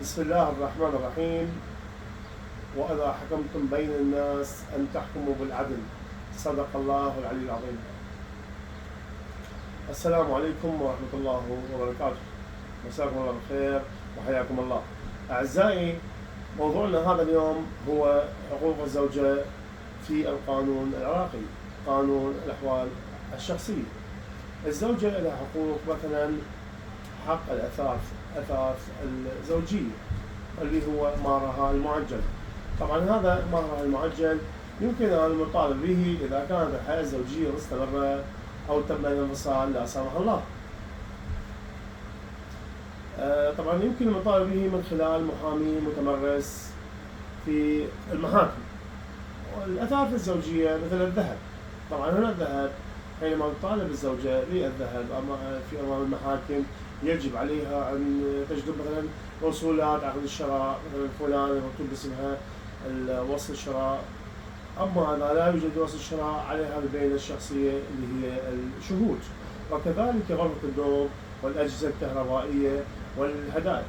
بسم الله الرحمن الرحيم. وإذا حكمتم بين الناس أن تحكموا بالعدل. صدق الله العلي العظيم. السلام عليكم ورحمة الله وبركاته. مساكم الله بالخير وحياكم الله. أعزائي، موضوعنا هذا اليوم هو حقوق الزوجة في القانون العراقي، قانون الأحوال الشخصية. الزوجة لها حقوق، مثلا حق أثاث الزوجية اللي هو مهرها المعجل. طبعا هذا مهرها المعجل يمكن أن المطالب به إذا كانت الحياة الزوجية مستمرة أو تم الانفصال لا سمح الله. طبعا يمكن المطالب به من خلال محامي متمرس في المحاكم. والأثاث الزوجية مثل الذهب، طبعا هنا الذهب حينما تطالب الزوجة بالذهب في أمام المحاكم يجب عليها أن تجلب مثلا وصولات عقد الشراء، مثلا فلان مكتوب باسمها وصل الشراء. أما إذا لا يوجد وصل الشراء عليها البينة الشخصية اللي هي الشهود، وكذلك غرفة النوم والأجهزة الكهربائية والهدايا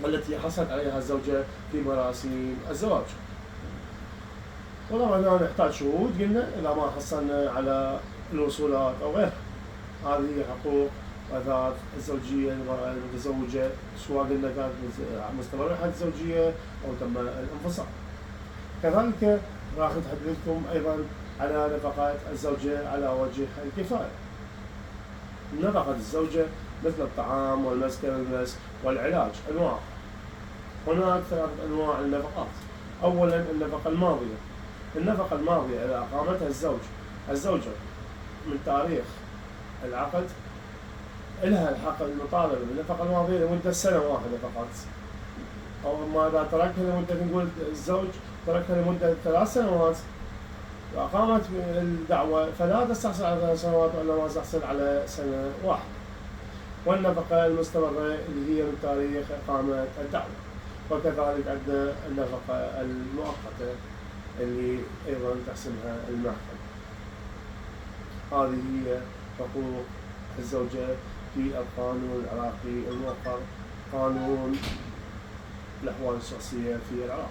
التي حصلت عليها الزوجة في مراسم الزواج. وطبعا هنا نحتاج شهود، قلنا إذا ما حصلنا على الوصولات أو غيرها. هذه حقوق أثاث الزوجية للمرأة المتزوجة، سواء قلنا كانت مستمرة الحياة الزوجية أو تم الانفصال. كذلك راح نتحدثكم أيضا على نفقات الزوجة على وجه الكفاية. نفقة الزوجة مثل الطعام والمسكن والملبس والعلاج أنواع. هناك 3 أنواع النفقات. أولا النفقة الماضية. النفقة الماضية إذا أقامتها الزوجة من تاريخ العقد لها الحق المطالبة بالنفقة الماضية لمدة سنة واحدة فقط. أو ما إذا تركها لمدة، نقول الزوج تركها لمدة 3 سنوات وأقامت الدعوة، فلا تستحصل على 3 سنوات وإنما تستحصل على سنة واحدة. والنفقة المستمرة اللي هي من تاريخ إقامة الدعوة. وكذلك عندنا النفقة المؤقتة اللي أيضا تحسمها المحكمة. هذه هي حقوق الزوجة في القانون العراقي الموقر، قانون الأحوال الشخصية في العراق.